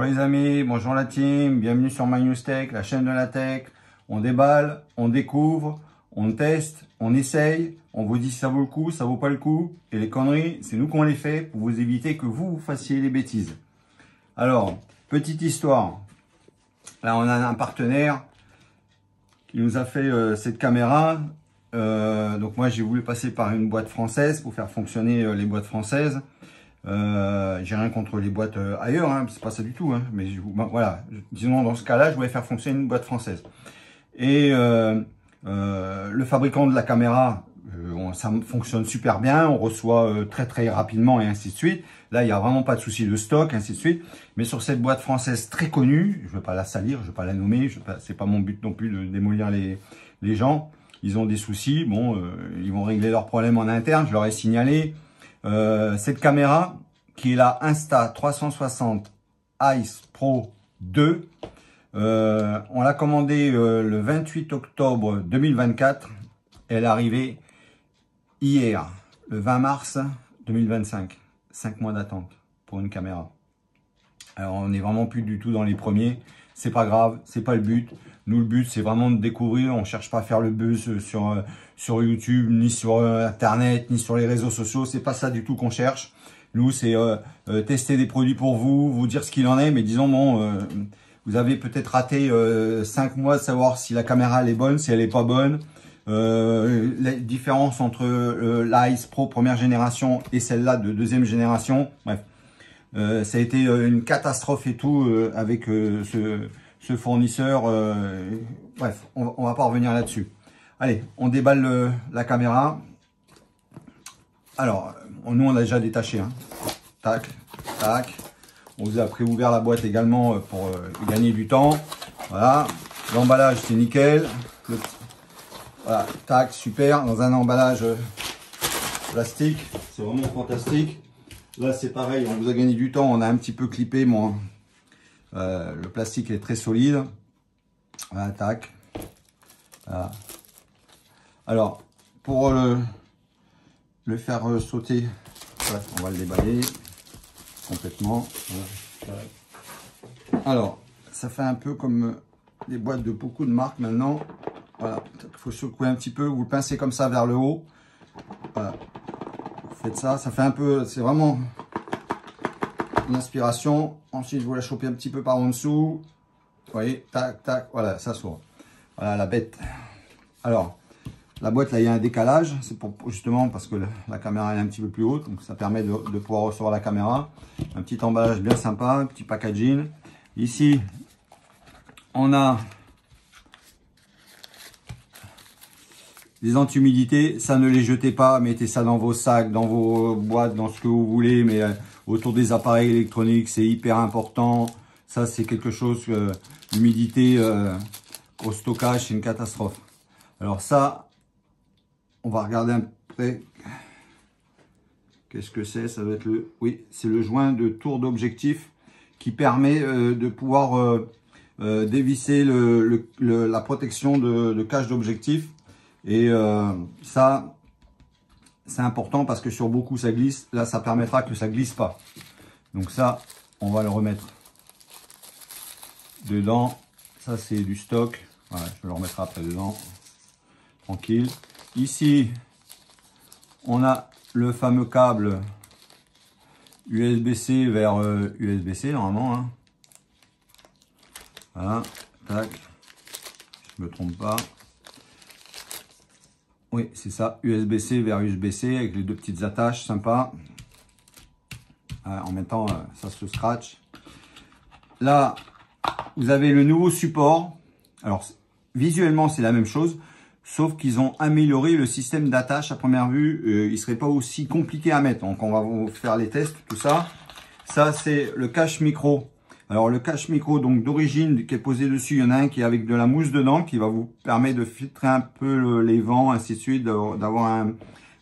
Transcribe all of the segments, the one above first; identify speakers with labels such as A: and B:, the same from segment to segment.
A: les amis, bonjour la team, bienvenue sur MyNewsTech, la chaîne de la tech. On déballe, on découvre, on teste, on essaye, on vous dit si ça vaut le coup, ça vaut pas le coup. Et les conneries, c'est nous qu'on les fait pour vous éviter que vous fassiez les bêtises. Alors, petite histoire. Là, on a un partenaire qui nous a fait cette caméra. Donc moi, j'ai voulu passer par une boîte française pour faire fonctionner les boîtes françaises. J'ai rien contre les boîtes ailleurs, hein, c'est pas ça du tout, hein, mais voilà, disons dans ce cas-là, je voulais faire fonctionner une boîte française. Et le fabricant de la caméra, ça fonctionne super bien, on reçoit très rapidement et ainsi de suite. Là, il n'y a vraiment pas de souci de stock, ainsi de suite. Mais sur cette boîte française très connue, je ne veux pas la salir, je ne veux pas la nommer, c'est pas mon but non plus de démolir les gens. Ils ont des soucis, bon, ils vont régler leurs problèmes en interne, je leur ai signalé. Cette caméra qui est la Insta360 Ice Pro 2, on l'a commandée le 28 octobre 2024. Elle est arrivée hier, le 20 mars 2025. 5 mois d'attente pour une caméra. Alors on n'est vraiment plus du tout dans les premiers. C'est pas grave, c'est pas le but. Nous, le but, c'est vraiment de découvrir. On cherche pas à faire le buzz sur YouTube, ni sur Internet, ni sur les réseaux sociaux. C'est pas ça du tout qu'on cherche. Nous, c'est tester des produits pour vous, vous dire ce qu'il en est. Mais disons, bon, vous avez peut-être raté 5 mois de savoir si la caméra elle est bonne, si elle est pas bonne. La différence entre l'Ice Pro première génération et celle-là de deuxième génération. Bref, ça a été une catastrophe et tout avec ce fournisseur. Bref, on va pas revenir là-dessus. Allez, on déballe la caméra. Alors, nous on a déjà détaché. Hein. Tac, tac. On vous a préouvert la boîte également pour gagner du temps. Voilà, l'emballage c'est nickel. Voilà, tac, super. Dans un emballage plastique, c'est vraiment fantastique. Là c'est pareil, on vous a gagné du temps. On a un petit peu clippé mon... le plastique est très solide. Voilà, tac. Voilà. Alors, pour le faire sauter, voilà, on va le déballer complètement. Voilà. Alors, ça fait un peu comme les boîtes de beaucoup de marques maintenant. Voilà, il faut secouer un petit peu, vous le pincez comme ça vers le haut. Voilà. Vous faites ça, ça fait un peu, c'est vraiment une inspiration. Ensuite, vous la chopez un petit peu par en dessous. Vous voyez, tac, tac, voilà, ça s'ouvre. Voilà la bête. Alors, la boîte, là, il y a un décalage. C'est pour justement parce que la caméra est un petit peu plus haute. Donc, ça permet de pouvoir recevoir la caméra. Un petit emballage bien sympa, un petit packaging. Ici, on a des anti-humidité. Ça, ne les jetez pas. Mettez ça dans vos sacs, dans vos boîtes, dans ce que vous voulez. Mais autour des appareils électroniques, c'est hyper important. Ça, c'est quelque chose, l'humidité au stockage, c'est une catastrophe. Alors ça, on va regarder un peu. Qu'est-ce que c'est? Ça va être le... Oui, c'est le joint de tour d'objectif qui permet de pouvoir dévisser la protection de cache d'objectif. Et ça, c'est important parce que sur beaucoup, ça glisse. Là, ça permettra que ça glisse pas. Donc ça, on va le remettre dedans. Ça, c'est du stock. Voilà, je vais le remettre après dedans. Tranquille. Ici, on a le fameux câble USB-C vers USB-C normalement. Hein. Voilà, tac. Je me trompe pas. Oui, c'est ça. USB-C vers USB-C avec les deux petites attaches sympa. En même temps, ça se scratch. Là, vous avez le nouveau support. Alors, visuellement, c'est la même chose. Sauf qu'ils ont amélioré le système d'attache à première vue. Il ne serait pas aussi compliqué à mettre. Donc, on va vous faire les tests, tout ça. Ça, c'est le cache micro. Alors, le cache micro, donc d'origine, qui est posé dessus, il y en a un qui est avec de la mousse dedans, qui va vous permettre de filtrer un peu les vents, ainsi de suite, d'avoir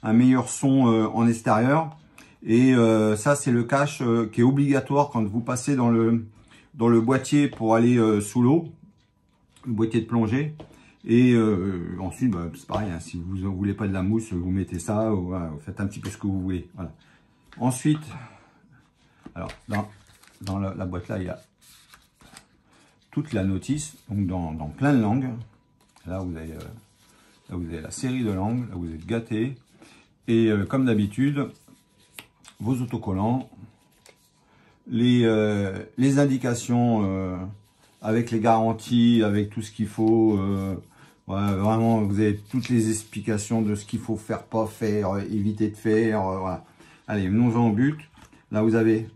A: un meilleur son en extérieur. Et ça, c'est le cache qui est obligatoire quand vous passez dans le boîtier pour aller sous l'eau, le boîtier de plongée. Et ensuite, bah, c'est pareil, hein, si vous ne voulez pas de la mousse, vous mettez ça, ou, voilà, vous faites un petit peu ce que vous voulez. Voilà. Ensuite, alors dans la boîte là, il y a toute la notice, donc dans plein de langues. Là, vous avez la série de langues, là, vous êtes gâtés. Et comme d'habitude, vos autocollants, les indications avec les garanties, avec tout ce qu'il faut. Voilà, vraiment, vous avez toutes les explications de ce qu'il faut faire, pas faire, éviter de faire. Voilà. Allez, venons-en au but. Là, vous avez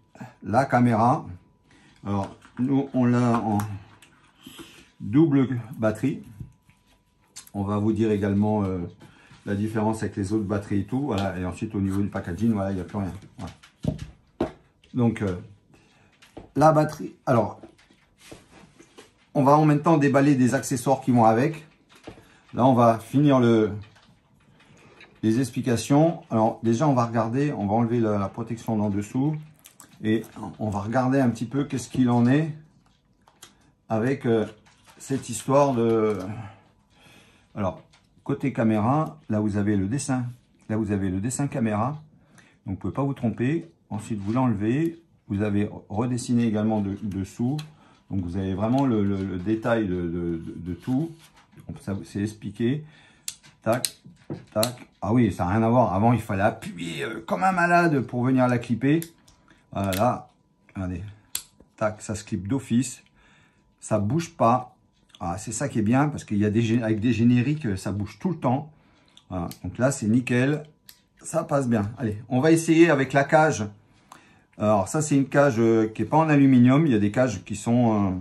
A: la caméra. Alors, nous, on l'a en double batterie. On va vous dire également la différence avec les autres batteries et tout. Voilà. Et ensuite, au niveau du packaging, voilà, il n'y a plus rien. Voilà. Donc, la batterie. Alors, on va en même temps déballer des accessoires qui vont avec. Là, on va finir les explications. Alors, déjà, on va regarder, on va enlever la protection d'en dessous. Et on va regarder un petit peu qu'est-ce qu'il en est avec cette histoire de... Alors, côté caméra, là, vous avez le dessin. Là, vous avez le dessin caméra. Donc, vous ne pouvez pas vous tromper. Ensuite, vous l'enlevez. Vous avez redessiné également dessous. Donc, vous avez vraiment le détail de tout. Ça, c'est expliqué. Tac, tac. Ah oui, ça n'a rien à voir. Avant, il fallait appuyer comme un malade pour venir la clipper. Voilà. Regardez. Tac, ça se clip d'office. Ça bouge pas. Ah, c'est ça qui est bien parce qu'il y a avec des génériques, ça bouge tout le temps. Voilà. Donc là, c'est nickel. Ça passe bien. Allez, on va essayer avec la cage. Alors, ça, c'est une cage qui n'est pas en aluminium. Il y a des cages qui sont...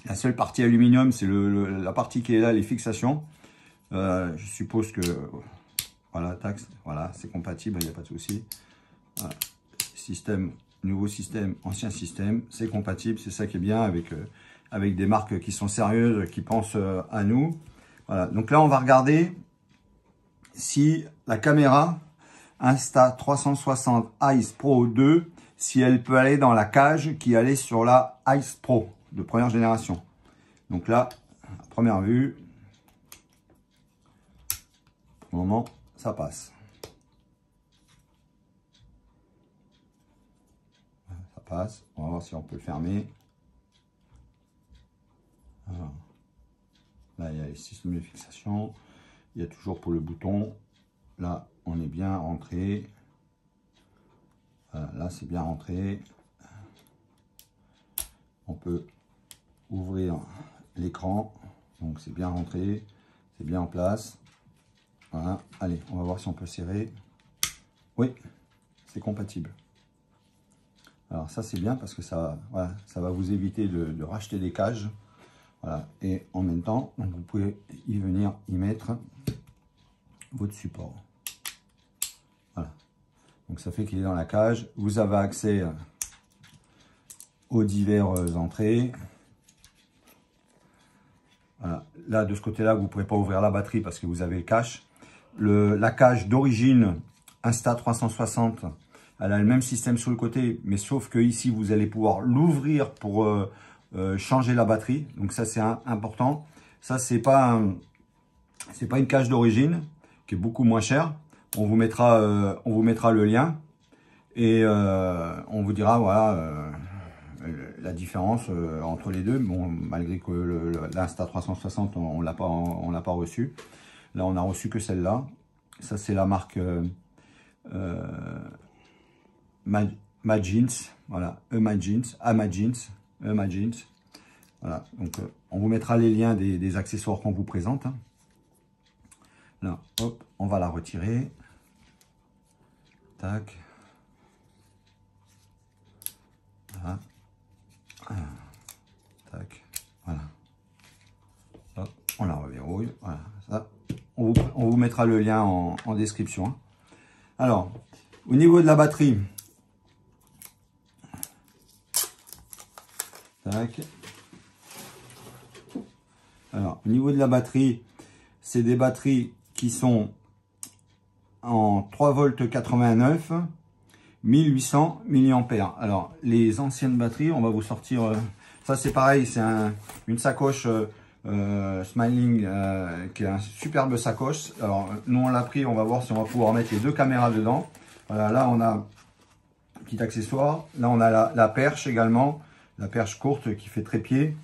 A: la seule partie aluminium, c'est la partie qui est là, les fixations. Je suppose que... voilà, tac, voilà, c'est compatible, il n'y a pas de souci. Voilà. Système, nouveau système, ancien système, c'est compatible. C'est ça qui est bien avec des marques qui sont sérieuses, qui pensent à nous. Voilà, donc là, on va regarder si la caméra Insta360 Ice Pro 2, si elle peut aller dans la cage qui allait sur la Ice Pro de première génération. Donc là, à première vue, pour le moment, ça passe. Ça passe. On va voir si on peut le fermer. Voilà. Là, il y a les systèmes de fixation. Il y a toujours pour le bouton. Là, on est bien rentré. Voilà, là, c'est bien rentré. On peut ouvrir l'écran. Donc, c'est bien rentré. C'est bien en place. Voilà. Allez, on va voir si on peut serrer. Oui, c'est compatible. Alors, ça, c'est bien parce que ça, voilà, ça va vous éviter de racheter des cages. Voilà. Et en même temps, donc, vous pouvez y venir y mettre votre support. Voilà. Donc ça fait qu'il est dans la cage. Vous avez accès aux diverses entrées. Voilà. Là, de ce côté-là, vous ne pourrez pas ouvrir la batterie parce que vous avez le cache. La cage d'origine Insta360, elle a le même système sur le côté, mais sauf que ici, vous allez pouvoir l'ouvrir pour changer la batterie. Donc ça, c'est important. Ça, c'est pas une cage d'origine qui est beaucoup moins chère. On vous mettra le lien et on vous dira voilà la différence entre les deux. Bon, malgré que l'Insta360 on l'a pas reçu. Là, on a reçu que celle-là. Ça, c'est la marque Magins. Voilà, Magins. Voilà, donc on vous mettra les liens des accessoires qu'on vous présente. Hein. Là, hop, on va la retirer. Tac. Voilà. Tac. Voilà. Hop, on la reverrouille. Voilà. Ça, on vous mettra le lien en description. Hein. Alors, au niveau de la batterie. Tac. Alors, au niveau de la batterie, c'est des batteries qui sont en 3 volts 89, 1800 mAh. Alors, les anciennes batteries, on va vous sortir... ça, c'est pareil, c'est une sacoche Smiling, qui est un superbe sacoche. Alors, nous, on l'a pris, on va voir si on va pouvoir mettre les deux caméras dedans. Voilà, là, on a un petit accessoire. Là, on a la perche également, la perche courte qui fait trépied.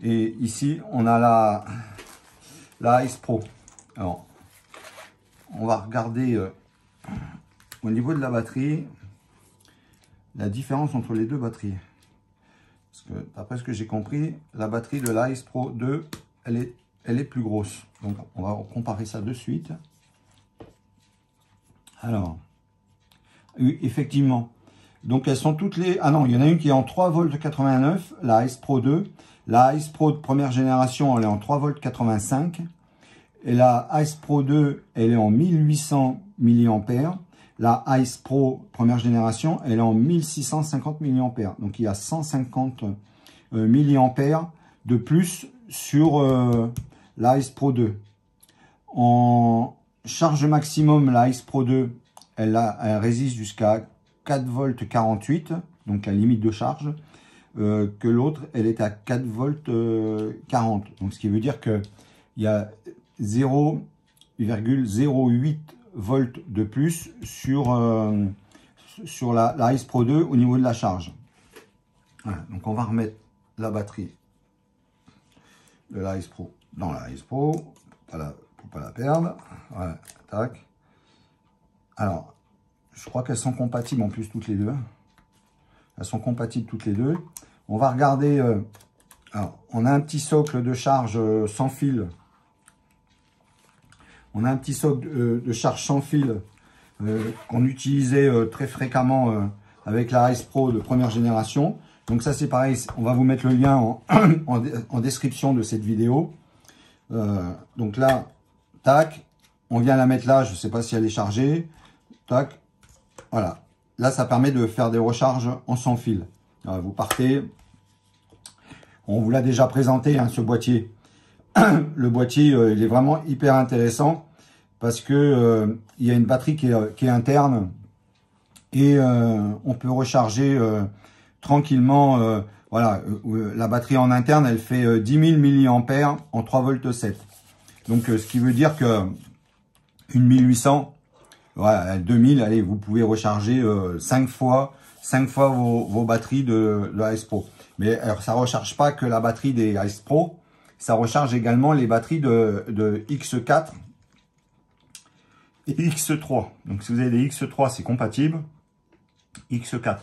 A: Et ici, on a la Ice Pro. Alors, on va regarder au niveau de la batterie, la différence entre les deux batteries. Parce que, d'après ce que j'ai compris, la batterie de la Ice Pro 2, elle est plus grosse. Donc, on va comparer ça de suite. Alors, oui, effectivement. Donc, elles sont toutes les... Ah non, il y en a une qui est en 3 volts 89, la Ice Pro 2. La Ice Pro de première génération, elle est en 3 volts 85. Et la Ice Pro 2, elle est en 1800 mAh. La Ice Pro première génération, elle est en 1650 mAh. Donc, il y a 150 mAh de plus sur la Ice Pro 2. En charge maximum, la Ice Pro 2, elle résiste jusqu'à 4 volts 48, donc la limite de charge, que l'autre, elle est à 4 volts 40. Donc, ce qui veut dire qu'il y a 0,08 volts de plus sur la Ice Pro 2 au niveau de la charge. Voilà, donc on va remettre la batterie de la Ice Pro dans la Ice Pro pour pas la perdre. Voilà, tac. Alors, je crois qu'elles sont compatibles en plus toutes les deux. Elles sont compatibles toutes les deux. On va regarder. Alors, on a un petit socle de charge sans fil. On a un petit socle de charge sans fil qu'on utilisait très fréquemment avec la Ice Pro de première génération. Donc ça c'est pareil, on va vous mettre le lien en description de cette vidéo. Donc là, tac, on vient la mettre là, je ne sais pas si elle est chargée. Tac, voilà. Là ça permet de faire des recharges en sans fil. Alors, vous partez, on vous l'a déjà présenté hein, ce boîtier. Le boîtier, il est vraiment hyper intéressant parce que il y a une batterie qui est interne et on peut recharger tranquillement. Voilà, la batterie en interne, elle fait 10 000 mAh en 3 volts 7. Donc, ce qui veut dire que une 1800, voilà, 2000, allez, vous pouvez recharger 5 fois vos batteries de la Ice Pro. Mais alors, ça recharge pas que la batterie des Ice Pro. Ça recharge également les batteries de X4 et X3. Donc, si vous avez des X3, c'est compatible. X4.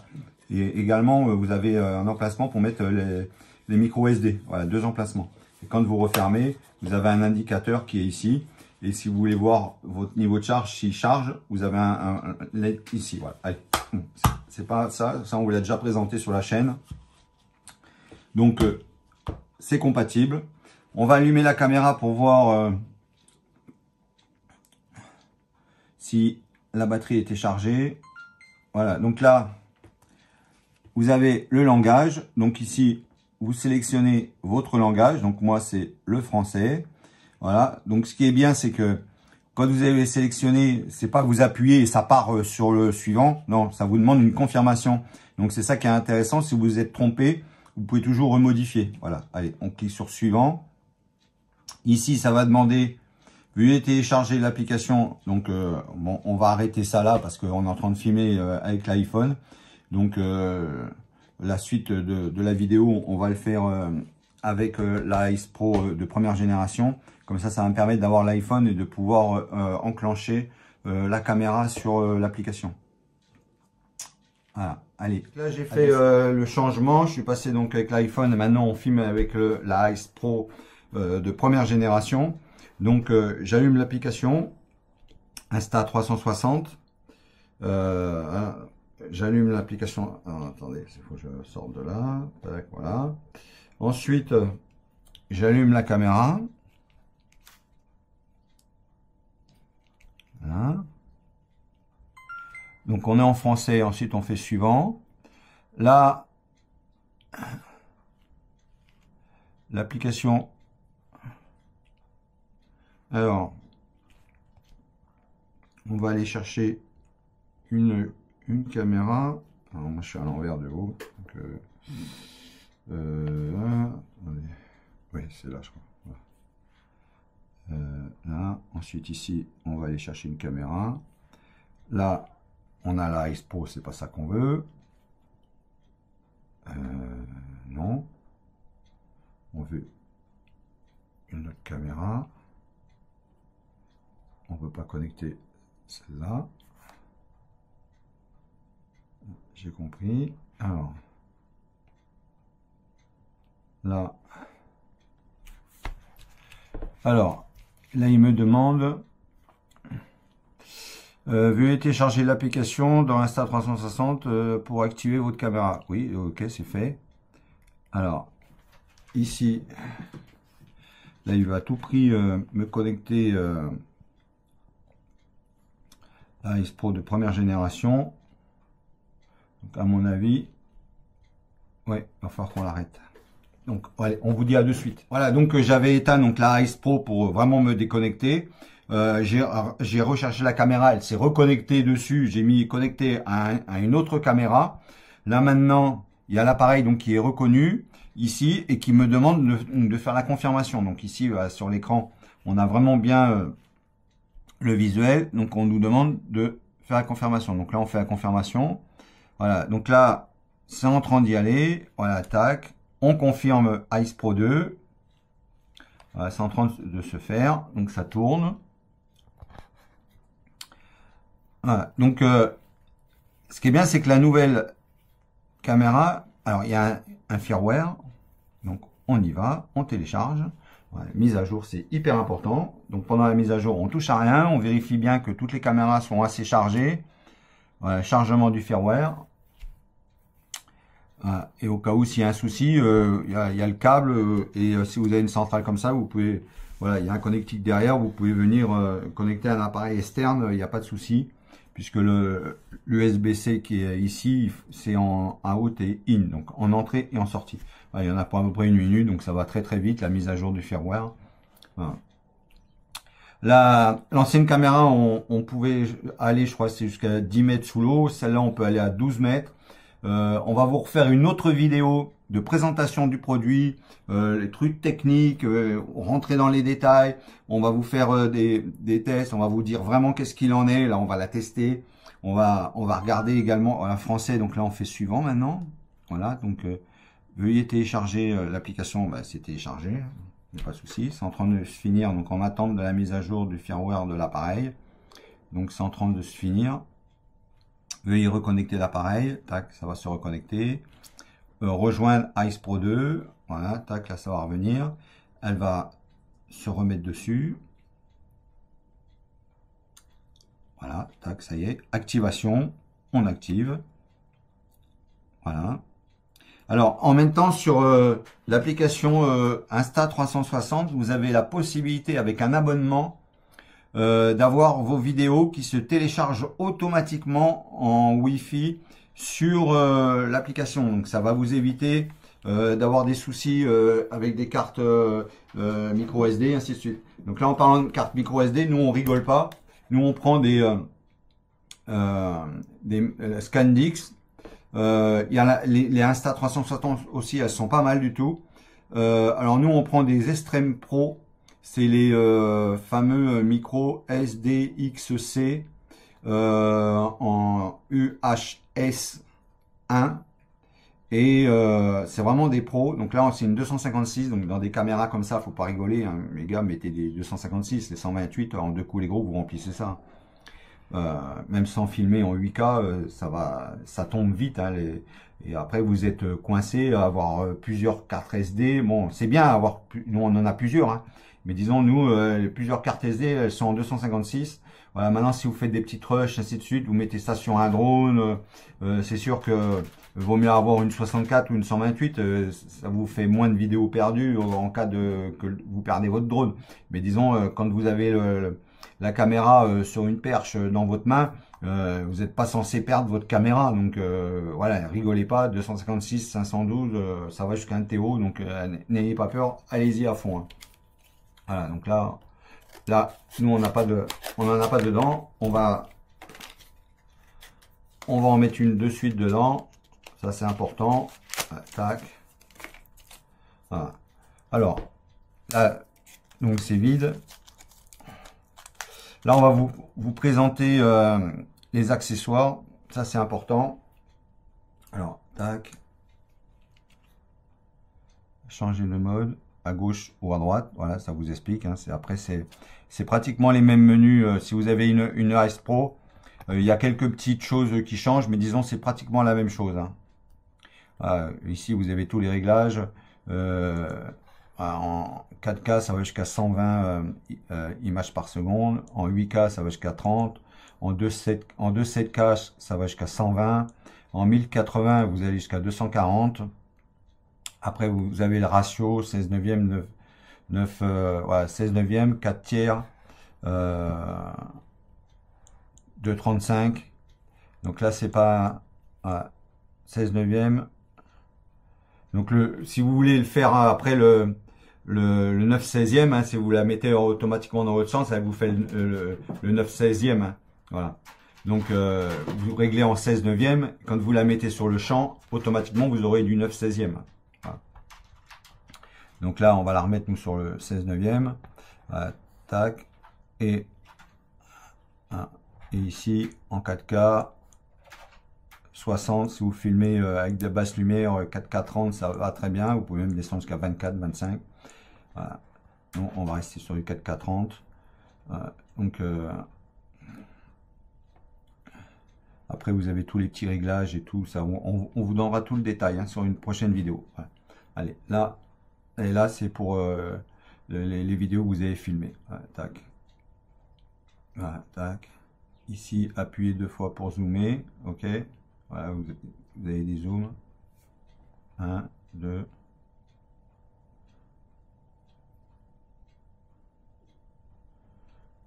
A: Et également, vous avez un emplacement pour mettre les micros SD. Voilà, 2 emplacements. Et quand vous refermez, vous avez un indicateur qui est ici. Et si vous voulez voir votre niveau de charge, s'il charge, vous avez un LED ici. Voilà. Allez. C'est pas ça. Ça, on vous l'a déjà présenté sur la chaîne. Donc, c'est compatible. On va allumer la caméra pour voir si la batterie était chargée. Voilà, donc là, vous avez le langage. Donc ici, vous sélectionnez votre langage. Donc moi, c'est le français. Voilà, donc ce qui est bien, c'est que quand vous avez sélectionné, c'est pas que vous appuyez et ça part sur le suivant. Non, ça vous demande une confirmation. Donc c'est ça qui est intéressant. Si vous vous êtes trompé, vous pouvez toujours remodifier. Voilà, allez, on clique sur suivant. Ici, ça va demander, veuillez télécharger l'application. Donc, bon, on va arrêter ça là parce qu'on est en train de filmer avec l'iPhone. Donc, la suite de la vidéo, on va le faire avec la Ice Pro de première génération. Comme ça va me permettre d'avoir l'iPhone et de pouvoir enclencher la caméra sur l'application. Voilà, allez. Là, j'ai fait le changement. Je suis passé donc avec l'iPhone. Maintenant, on filme avec la Ice Pro de première génération. Donc, j'allume l'application Insta360. J'allume l'application. Attendez, il faut que je sorte de là. Tac, voilà. Ensuite, j'allume la caméra. Voilà. Donc, on est en français. Ensuite, on fait suivant. Là, l'application. Alors, on va aller chercher une caméra. Alors, moi, je suis à l'envers de haut. Donc, oui, c'est là, je crois. Là, ensuite, ici, on va aller chercher une caméra. Là, on a la Ice Pro, c'est pas ça qu'on veut. Non. On veut une autre caméra. On ne peut pas connecter celle-là. J'ai compris. Alors, là. Alors, là, il me demande... veuillez télécharger l'application dans Insta360 pour activer votre caméra. Oui, ok, c'est fait. Alors, ici, là, il va à tout prix me connecter à Ace Pro de première génération. Donc, à mon avis, ouais, il va falloir qu'on l'arrête. Donc, allez, on vous dit à de suite. Voilà, donc j'avais éteint donc la Ace Pro pour vraiment me déconnecter. J'ai recherché la caméra, elle s'est reconnectée dessus. J'ai mis connecté à une autre caméra. Là maintenant, il y a l'appareil donc qui est reconnu ici et qui me demande de faire la confirmation. Donc ici sur l'écran, on a vraiment bien le visuel. Donc on nous demande de faire la confirmation. Donc là on fait la confirmation. Voilà. Donc là c'est en train d'y aller. Voilà, tac. On confirme Ace Pro 2. Voilà, c'est en train de se faire. Donc ça tourne. Voilà. Donc, ce qui est bien, c'est que la nouvelle caméra, alors il y a un firmware, donc on y va, on télécharge. Voilà, mise à jour, c'est hyper important. Donc pendant la mise à jour, on touche à rien, on vérifie bien que toutes les caméras sont assez chargées. Voilà, chargement du firmware. Voilà, et au cas où s'il y a un souci, il y a le câble et si vous avez une centrale comme ça, vous pouvez, voilà, il y a un connectique derrière, vous pouvez venir connecter un appareil externe, il n'y a pas de souci. Puisque l'USB-C qui est ici, c'est en out et in, donc en entrée et en sortie. Voilà, il y en a pour à peu près une minute, donc ça va très très vite, la mise à jour du firmware. Voilà. L'ancienne caméra, on pouvait aller, je crois, c'est jusqu'à 10 mètres sous l'eau. Celle-là, on peut aller à 12 mètres. On va vous refaire une autre vidéo de présentation du produit, les trucs techniques, rentrer dans les détails. On va vous faire des tests, on va vous dire vraiment qu'est-ce qu'il en est. Là, on va la tester. On va regarder également en français. Donc là, on fait suivant maintenant. Voilà, donc veuillez télécharger l'application. Bah, c'est téléchargé, il n'y a pas de souci. C'est en train de se finir, donc en attente de la mise à jour du firmware de l'appareil. Donc c'est en train de se finir. Veuillez reconnecter l'appareil, tac, ça va se reconnecter. Rejoindre Ace Pro 2, voilà, tac, là ça va revenir. Elle va se remettre dessus. Voilà, tac, ça y est. Activation, on active. Voilà. Alors, en même temps, sur l'application Insta360, vous avez la possibilité, avec un abonnement, d'avoir vos vidéos qui se téléchargent automatiquement en Wi-Fi sur l'application. Donc ça va vous éviter d'avoir des soucis avec des cartes micro SD, ainsi de suite. Donc là, en parlant de carte micro SD, nous on rigole pas. Nous on prend des ScanDix. Il y a les Insta360 aussi, elles sont pas mal du tout. Alors nous on prend des Extreme Pro. C'est les fameux micros SDXC en UHS-1 et c'est vraiment des pros. Donc là c'est une 256, donc dans des caméras comme ça faut pas rigoler, hein. Les gars, mettez des 256, les 128 en deux coups les gros, vous remplissez ça. Même sans filmer en 8K, ça tombe vite, hein, et après vous êtes coincé à avoir plusieurs cartes SD. Bon, c'est bien avoir, nous on en a plusieurs, hein. Mais disons, nous, plusieurs cartes SD, elles sont en 256. Voilà, maintenant, si vous faites des petites rushs, ainsi de suite, vous mettez ça sur un drone. C'est sûr que vaut mieux avoir une 64 ou une 128. Ça vous fait moins de vidéos perdues en cas que vous perdez votre drone. Mais disons, quand vous avez la caméra sur une perche dans votre main, vous n'êtes pas censé perdre votre caméra. Donc, voilà, rigolez pas. 256, 512, ça va jusqu'à un TO. Donc, n'ayez pas peur. Allez-y à fond, hein. Voilà, donc là, nous on n'en a pas dedans. On va en mettre une de suite dedans. Ça c'est important. Voilà, tac. Voilà. Alors, là, donc c'est vide. Là, on va vous présenter les accessoires. Ça c'est important. Alors, tac. changer de mode à gauche ou à droite. Voilà, ça vous explique. Hein. Après, c'est pratiquement les mêmes menus. Si vous avez une Ice Pro, il y a quelques petites choses qui changent, mais disons c'est pratiquement la même chose. Hein. Ici, vous avez tous les réglages. En 4K, ça va jusqu'à 120 images par seconde. En 8K, ça va jusqu'à 30. En 2.7K, ça va jusqu'à 120. En 1080, vous allez jusqu'à 240. Après, vous avez le ratio 16 neuvième, 16 neuvième, 4 tiers, 2,35. Donc là, c'est pas 16 neuvième. Donc, si vous voulez le faire après le 9 16e, hein, si vous la mettez automatiquement dans votre sens, ça vous fait le 9 16e. Hein, voilà. Donc, vous réglez en 16 neuvième. Quand vous la mettez sur le champ, automatiquement, vous aurez du 9 16e. Voilà. Donc là, on va la remettre, nous, sur le 16 neuvième. Tac. Et ici, en 4K, 60, si vous filmez avec de basses lumières, 4K 30, ça va très bien. Vous pouvez même descendre jusqu'à 24, 25. Voilà. Donc, on va rester sur du 4K 30. Donc, après, vous avez tous les petits réglages et tout ça. On vous donnera tout le détail hein, sur une prochaine vidéo. Voilà. Allez, là, et là, c'est pour les vidéos que vous avez filmées. Voilà, tac. Voilà, tac. Ici, appuyez 2 fois pour zoomer. OK. Voilà, vous avez des zooms. 1, 2.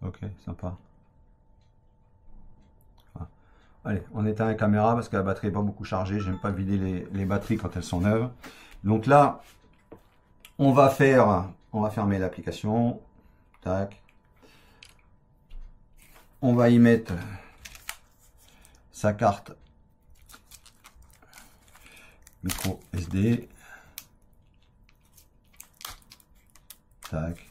A: OK, sympa. Voilà. Allez, on éteint la caméra parce que la batterie n'est pas beaucoup chargée. J'aime pas vider les batteries quand elles sont neuves. Donc là, on va fermer l'application. Tac. On va y mettre sa carte micro SD. Tac.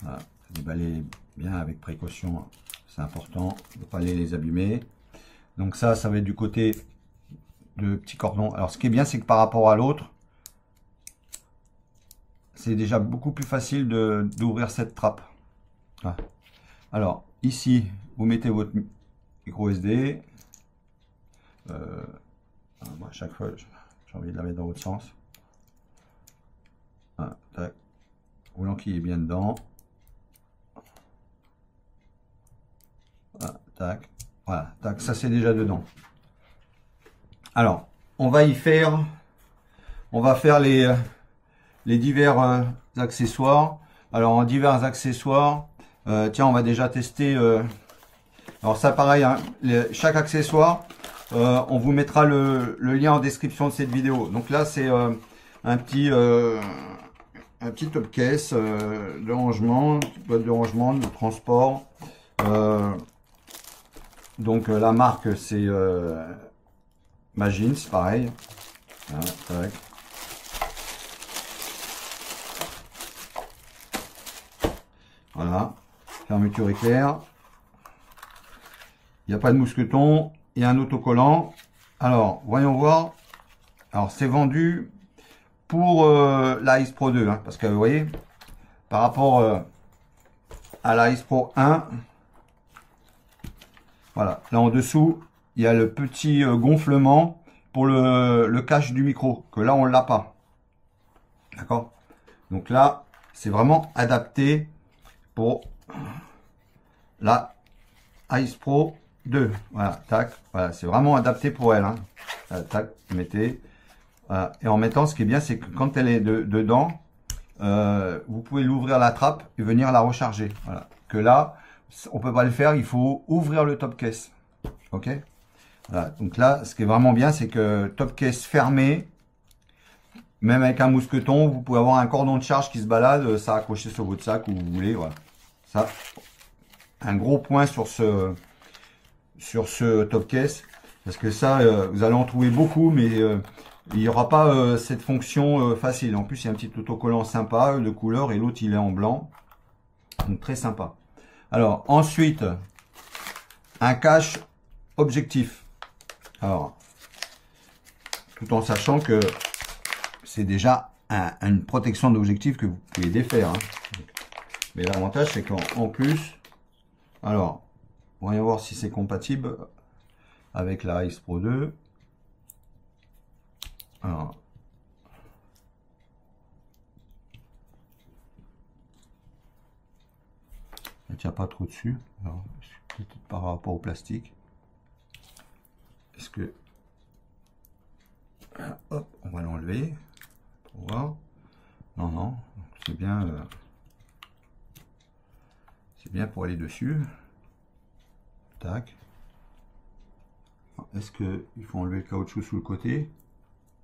A: Voilà. Déballer bien avec précaution. C'est important de ne pas les abîmer. Donc ça va être du côté de petit cordon. Alors ce qui est bien, c'est que par rapport à l'autre, c'est déjà beaucoup plus facile d'ouvrir cette trappe. Voilà. Alors ici, vous mettez votre micro SD. Moi, à chaque fois, j'ai envie de la mettre dans l'autre sens. Voilà, tac. Roulant qui est bien dedans. Voilà, tac. Voilà, tac. Ça c'est déjà dedans. Alors, on va faire les divers accessoires. Alors, en divers accessoires, tiens, on va déjà tester. Alors ça, pareil, hein, chaque accessoire, on vous mettra le lien en description de cette vidéo. Donc là, c'est un petit top case de rangement, boîte de rangement, de transport. Donc la marque, c'est Magins, pareil. Voilà, tac. Voilà, fermeture éclair. Il n'y a pas de mousqueton. Il y a un autocollant. Alors, voyons voir. Alors, c'est vendu pour la Ice Pro 2. Hein, parce que vous voyez, par rapport à la Ice Pro 1, voilà. Là, en dessous, il y a le petit gonflement pour le cache du micro. Que là, on ne l'a pas. D'accord? Donc là, c'est vraiment adapté pour la Ice Pro 2. Voilà, tac. Voilà, c'est vraiment adapté pour elle. Hein. Tac, mettez. Voilà. Et en mettant, ce qui est bien, c'est que quand elle est dedans, vous pouvez l'ouvrir la trappe et venir la recharger. Voilà. Que là, on peut pas le faire. Il faut ouvrir le top case. OK? Voilà. Donc là, ce qui est vraiment bien, c'est que top case fermé, même avec un mousqueton, vous pouvez avoir un cordon de charge qui se balade, ça accroché sur votre sac où vous voulez. Voilà. Ça, un gros point sur ce top case, parce que ça, vous allez en trouver beaucoup, mais il n'y aura pas cette fonction facile. En plus, il y a un petit autocollant sympa de couleur et l'autre, il est en blanc. Donc, très sympa. Alors, ensuite, un cache objectif. Alors, tout en sachant que c'est déjà une protection d'objectif que vous pouvez défaire. Hein. Mais l'avantage, c'est qu'en plus, alors, voyons voir si c'est compatible avec la Ace Pro 2. Alors, elle tient pas trop dessus. Peut-être par rapport au plastique. Est-ce que... Hop, on va l'enlever. Pour voir. Non, non, c'est bien... c'est bien pour aller dessus. Tac. Est-ce qu'il faut enlever le caoutchouc sous le côté?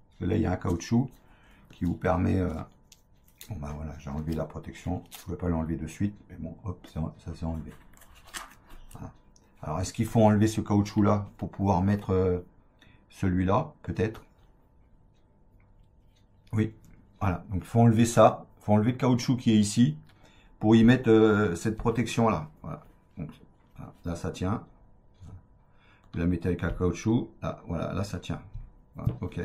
A: Parce que là, il y a un caoutchouc qui vous permet... Bon, ben voilà, j'ai enlevé la protection. Je ne pouvais pas l'enlever de suite. Mais bon, hop, ça s'est enlevé. Voilà. Alors, est-ce qu'il faut enlever ce caoutchouc-là pour pouvoir mettre celui-là? Peut-être. Oui. Voilà. Donc, il faut enlever ça. Il faut enlever le caoutchouc qui est ici pour y mettre cette protection-là. Voilà. Donc, là, ça tient. Vous la mettez avec un caoutchouc. Là, voilà, là, ça tient. Voilà, ok.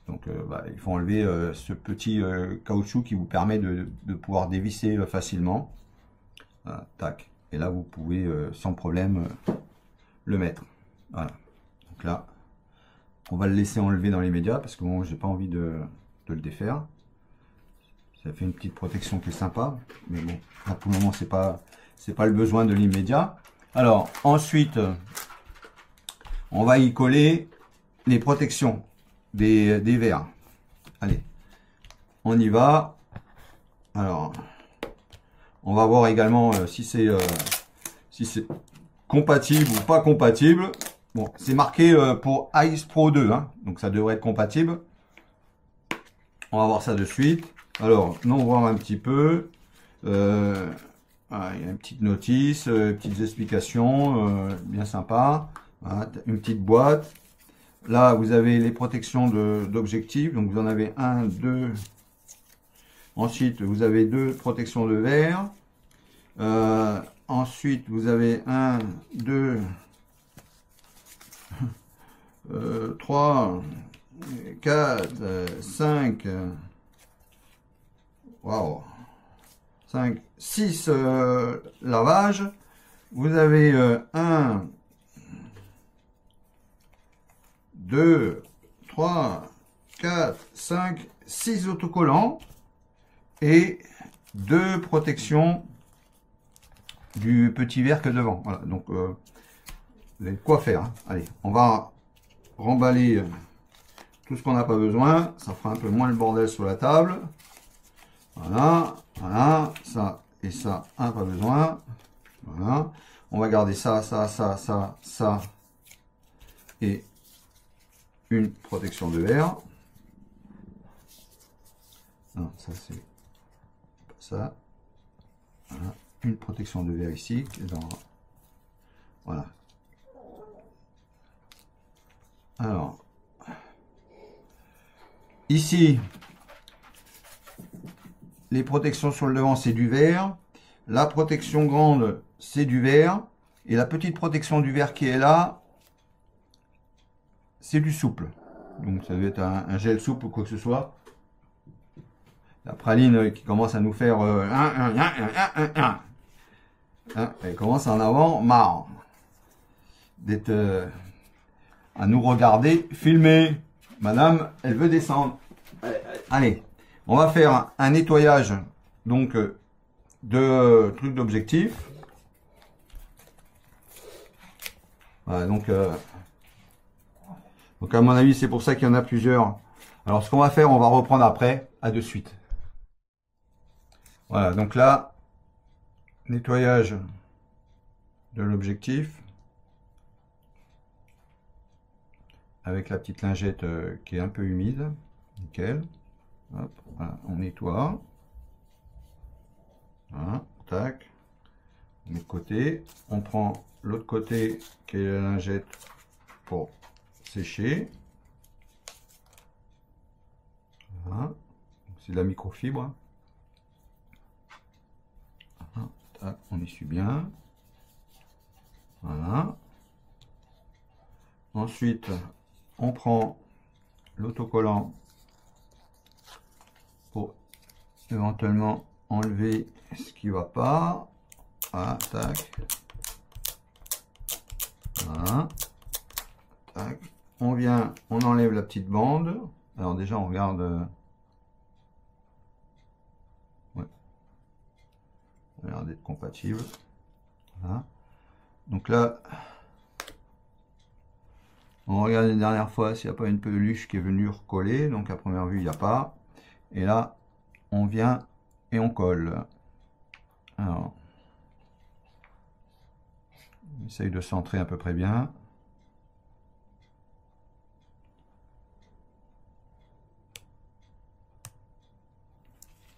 A: Donc, il faut enlever ce petit caoutchouc qui vous permet de pouvoir dévisser facilement. Voilà, tac. Et là, vous pouvez sans problème le mettre. Voilà. Donc là, on va le laisser enlever dans les médias parce que bon, j'ai pas envie de le défaire. Ça fait une petite protection qui est sympa, mais bon, là, pour le moment, c'est pas le besoin de l'immédiat. Alors, ensuite, on va y coller les protections des verres. Allez, on y va. Alors, on va voir également si c'est compatible ou pas compatible. Bon, c'est marqué pour Ace Pro 2, hein, donc ça devrait être compatible. On va voir ça de suite. Alors, nous on va voir un petit peu. Voilà, il y a une petite notice, petites explications, bien sympa. Voilà, une petite boîte. Là, vous avez les protections d'objectifs. Donc, vous en avez un, deux. Ensuite, vous avez deux protections de verre. Ensuite, vous avez un, deux, 3, 4, 5. Waouh. 5, 6 lavages. Vous avez 1, 2, 3, 4, 5, 6 autocollants et 2 protections du petit verre que devant. Voilà, donc vous avez quoi faire. Hein. Allez, on va remballer tout ce qu'on n'a pas besoin. Ça fera un peu moins le bordel sur la table. Voilà, voilà, ça et ça, pas besoin. Voilà, on va garder ça, ça et une protection de verre. Non, ça c'est pas ça. Voilà, une protection de verre ici. Voilà. Alors, ici, les protections sur le devant, c'est du verre. La protection grande, c'est du verre. Et la petite protection du verre qui est là, c'est du souple. Donc ça doit être un gel souple ou quoi que ce soit. La praline qui commence à nous faire... elle commence en avant, marre d'être à nous regarder filmer. Madame, elle veut descendre. Allez, on va faire un nettoyage donc de trucs d'objectif. Voilà, donc à mon avis, c'est pour ça qu'il y en a plusieurs. Alors ce qu'on va faire, on va reprendre après. À de suite. Voilà, donc là, nettoyage de l'objectif. Avec la petite lingette qui est un peu humide. Nickel. Hop, voilà, on nettoie. Voilà, tac. On met de côté. On prend l'autre côté qui est la lingette pour sécher. Voilà. C'est de la microfibre. Voilà, tac, on essuie bien. Voilà. Ensuite, on prend l'autocollant éventuellement enlever ce qui va pas. Voilà, tac. Voilà. Tac. On vient, on enlève la petite bande. Alors déjà on regarde. Ouais. Ça a l'air d'être compatible. Voilà. Donc là, on regarde la dernière fois s'il n'y a pas une peluche qui est venue recoller. Donc à première vue, il n'y a pas. Et là, on vient et on colle. Alors, on essaye de centrer à peu près bien.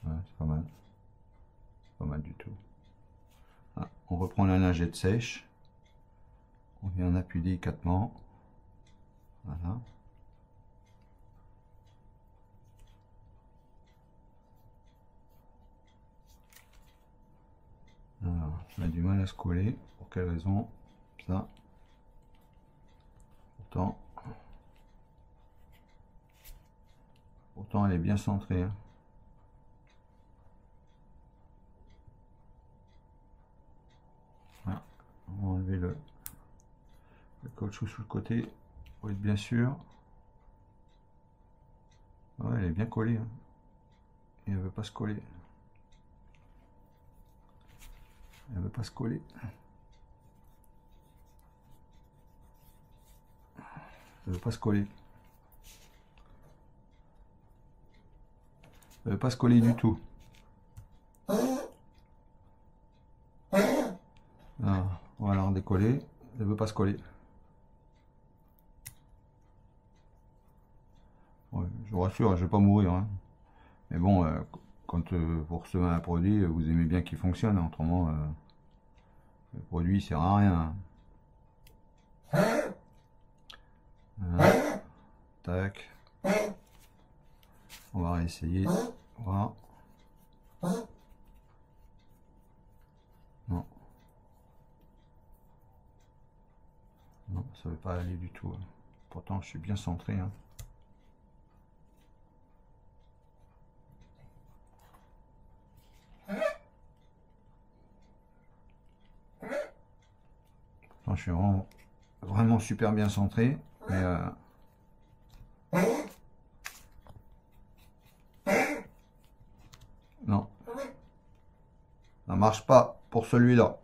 A: Ouais, c'est pas mal. Pas mal du tout. Ah, on reprend la lingette sèche. On vient en appuyer délicatement. Voilà. Alors, ça a du mal à se coller. Pour quelle raison? Ça. Pourtant elle est bien centrée. Hein. Voilà. On va enlever le caoutchouc sous le côté pour être bien sûr. Ouais, elle est bien collée. Hein. Et elle veut pas se coller. Elle veut pas se coller. Elle veut pas se coller. Elle veut pas se coller du tout. Alors, on va la redécoller. Elle veut pas se coller. Ouais, je vous rassure, je vais pas mourir. Hein. Mais bon, quand vous recevez un produit, vous aimez bien qu'il fonctionne. Hein. Autrement, le produit sert à rien. Voilà. Tac. On va réessayer. Voilà. Non. Non, ça ne veut pas aller du tout. Hein. Pourtant, je suis bien centré. Hein. Pourtant, je suis vraiment super bien centré. Mais non. Ça marche pas pour celui-là.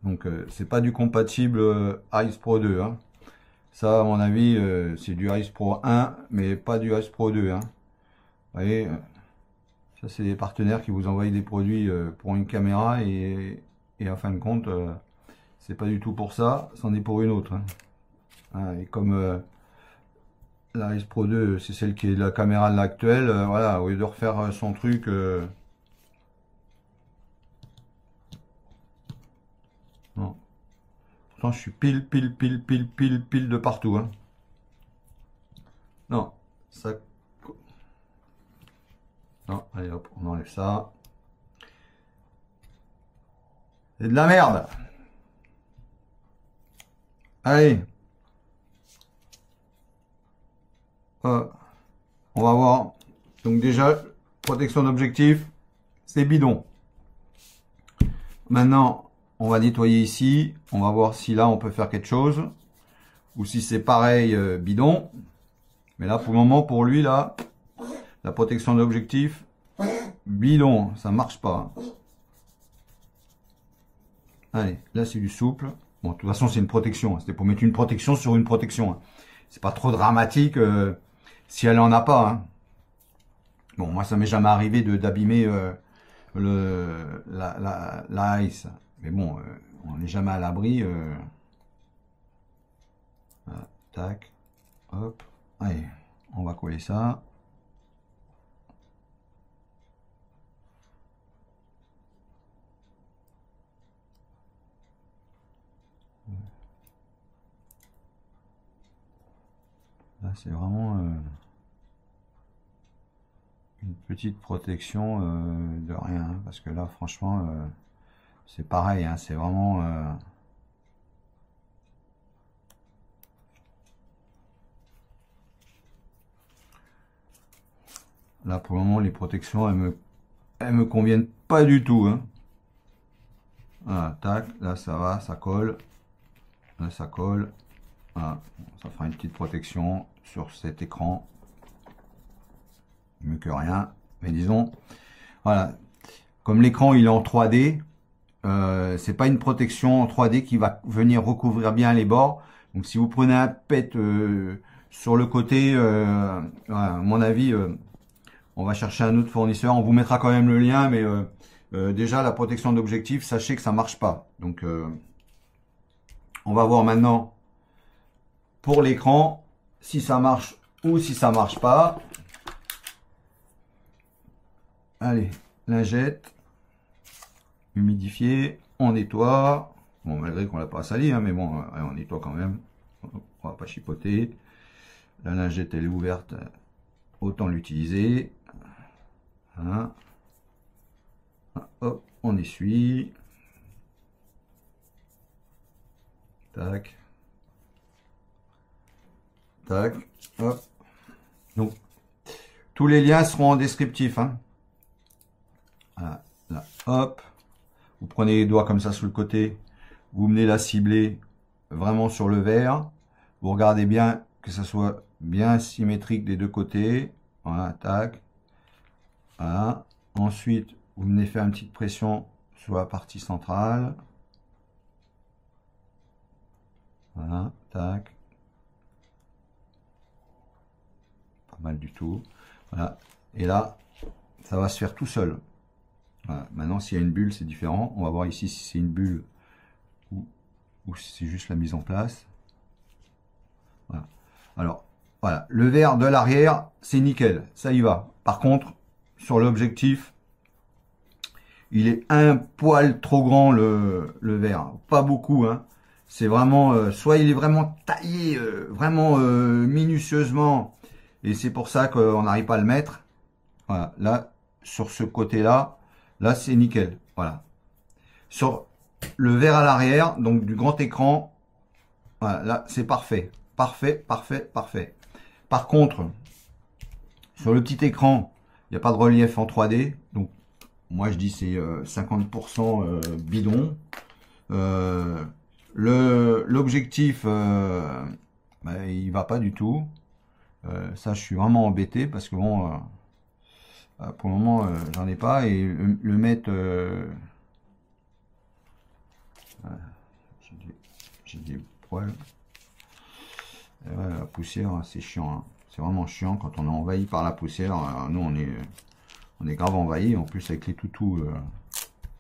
A: Donc c'est pas du compatible Ice Pro 2. Hein. Ça à mon avis c'est du Ice Pro 1 mais pas du Ice Pro 2. Hein. Vous voyez, ça c'est des partenaires qui vous envoient des produits pour une caméra et en fin de compte c'est pas du tout pour ça, c'en est pour une autre. Hein. Hein, et comme la Ice Pro 2 c'est celle qui est de la caméra de l'actuelle, voilà, au lieu de refaire son truc... non. Pourtant, je suis pile de partout. Hein. Non, ça... Non, allez hop, on enlève ça. C'est de la merde. Allez. On va voir. Donc déjà, protection d'objectif, c'est bidon. Maintenant, on va nettoyer ici. On va voir si là, on peut faire quelque chose. Ou si c'est pareil, bidon. Mais là, pour le moment, pour lui, là, la protection d'objectif, bidon, ça marche pas. Allez, là, c'est du souple. Bon, de toute façon, c'est une protection. C'était pour mettre une protection sur une protection. C'est pas trop dramatique si elle en a pas. Hein. Bon, moi, ça m'est jamais arrivé d'abîmer la ice. Mais bon, on n'est jamais à l'abri. Voilà, tac, hop. Allez, on va coller ça. Là, c'est vraiment une petite protection de rien. Hein, parce que là, franchement, c'est pareil. Hein, c'est vraiment... Là, pour le moment, les protections, elles me conviennent pas du tout. Hein. Voilà, tac, là, ça va, ça colle. Là, ça colle. Voilà, ça fera une petite protection sur cet écran. Mieux que rien. Mais disons, voilà, comme l'écran, il est en 3D, c'est pas une protection en 3D qui va venir recouvrir bien les bords. Donc, si vous prenez un pet sur le côté, voilà, à mon avis, on va chercher un autre fournisseur. On vous mettra quand même le lien, mais déjà la protection d'objectif, sachez que ça marche pas. Donc on va voir maintenant pour l'écran si ça marche ou si ça marche pas. Allez, lingette, humidifié, on nettoie. Bon, malgré qu'on l'a pas sali, hein, mais bon, on nettoie quand même. On va pas chipoter. La lingette elle est ouverte, autant l'utiliser. Voilà. Hop, on essuie. Tac. Tac. Hop. Donc, tous les liens seront en descriptif. Hein. Voilà, là, hop. Vous prenez les doigts comme ça sur le côté. Vous venez la cibler vraiment sur le verre. Vous regardez bien que ça soit bien symétrique des deux côtés. Voilà, tac. Voilà. Ensuite, vous venez faire une petite pression sur la partie centrale. Voilà, tac. Pas mal du tout. Voilà. Et là, ça va se faire tout seul. Voilà. Maintenant, s'il y a une bulle, c'est différent. On va voir ici si c'est une bulle ou si c'est juste la mise en place. Voilà. Alors, voilà. Le verre de l'arrière, c'est nickel. Ça y va. Par contre, sur l'objectif, il est un poil trop grand le verre. Pas beaucoup, hein. C'est vraiment, soit il est vraiment taillé, vraiment minutieusement, et c'est pour ça qu'on n'arrive pas à le mettre. Voilà, là, sur ce côté-là, là c'est nickel. Voilà. Sur le verre à l'arrière, donc du grand écran, voilà, là c'est parfait. Parfait, parfait, parfait. Par contre, sur le petit écran, il n'y a pas de relief en 3D, donc moi je dis c'est 50% bidon. L'objectif, bah, il va pas du tout. Ça, je suis vraiment embêté parce que bon, pour le moment, j'en ai pas et le mettre. J'ai des poils. Et ouais, la poussière, c'est chiant. Hein. C'est vraiment chiant quand on est envahi par la poussière. Nous, on est grave envahi. En plus, avec les toutous,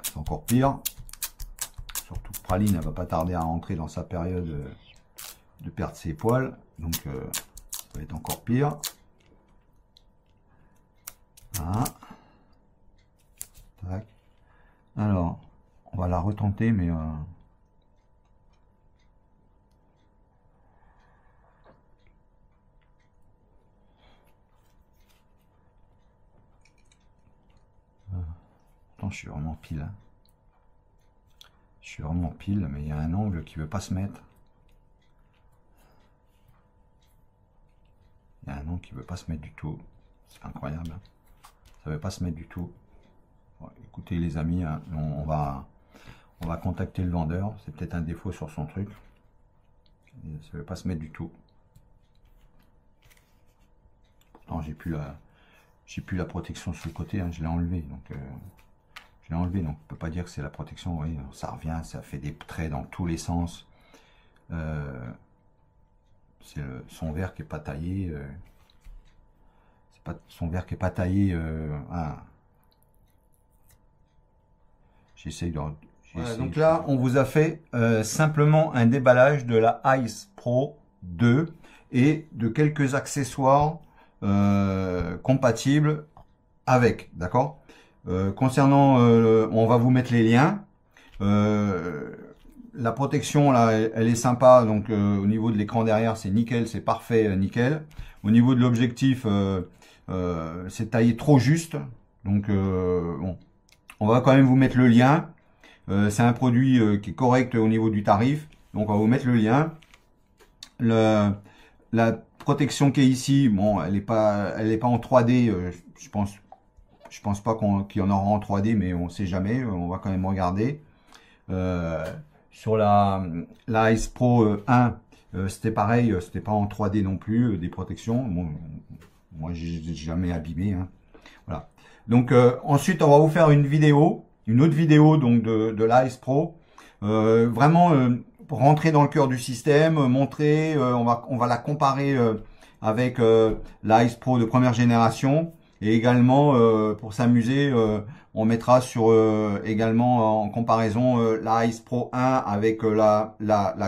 A: c'est encore pire. Surtout que Praline, elle va pas tarder à rentrer dans sa période de perdre ses poils. Donc, ça va être encore pire. Voilà. Tac. Alors, on va la retenter, mais... Attends, je suis vraiment pile. Hein. Je suis vraiment pile, mais il y a un angle qui veut pas se mettre. Il y a un angle qui veut pas se mettre du tout. C'est incroyable. Hein. Ça veut pas se mettre du tout. Bon, écoutez les amis, hein, on va contacter le vendeur. C'est peut-être un défaut sur son truc. Ça veut pas se mettre du tout. Pourtant j'ai plus la protection sur le côté. Hein, je l'ai enlevé. Donc je l'ai enlevé, donc on peut pas dire que c'est la protection. Vous voyez, ça revient, ça fait des traits dans tous les sens. C'est son verre qui est pas taillé. C'est pas son verre qui est pas taillé. J'essaye de. Voilà, donc là, on vous a fait simplement un déballage de la Ice Pro 2 et de quelques accessoires compatibles avec, d'accord. Concernant, on va vous mettre les liens. La protection là, elle est sympa. Donc au niveau de l'écran derrière, c'est nickel, c'est parfait, nickel. Au niveau de l'objectif, c'est taillé trop juste. Donc bon, on va quand même vous mettre le lien. C'est un produit qui est correct au niveau du tarif. Donc on va vous mettre le lien. La protection qui est ici, bon, elle est pas en 3D. je pense pas qu'il y en aura en 3D, mais on sait jamais. On va quand même regarder. Sur la Ice Pro 1, c'était pareil, c'était pas en 3D non plus, des protections. Bon, moi, j'ai jamais abîmé. Hein. Voilà. Donc ensuite, on va vous faire une autre vidéo donc de l'Ice Pro. Vraiment pour rentrer dans le cœur du système, montrer, on va la comparer avec l'Ice Pro de première génération. Et également, pour s'amuser, on mettra sur également en comparaison la Ice Pro 1 avec la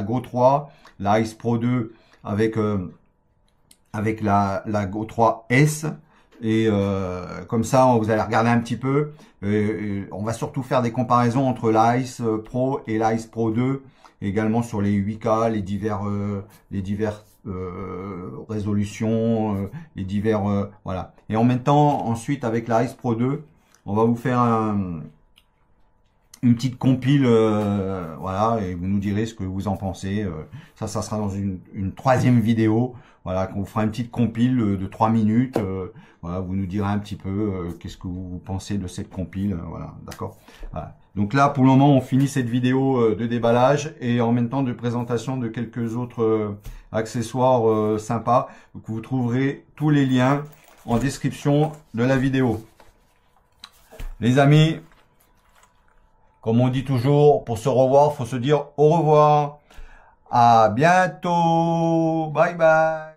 A: Go 3, la Ice Pro 2 avec la Go 3 S. Et comme ça, vous allez regarder un petit peu. On va surtout faire des comparaisons entre la Ice Pro et la Ice Pro 2, également sur les 8K, les divers résolutions, les divers voilà. Et en même temps, ensuite avec la Ice Pro 2, on va vous faire une petite compile, voilà, et vous nous direz ce que vous en pensez. Ça sera dans une troisième vidéo, voilà, qu'on vous fera une petite compile de 3 minutes. Voilà, vous nous direz un petit peu qu'est-ce que vous pensez de cette compile, voilà, d'accord. Voilà. Donc là, pour le moment, on finit cette vidéo de déballage et en même temps de présentation de quelques autres accessoires sympas. Donc vous trouverez tous les liens en description de la vidéo. Les amis, comme on dit toujours, pour se revoir, il faut se dire au revoir. À bientôt. Bye bye.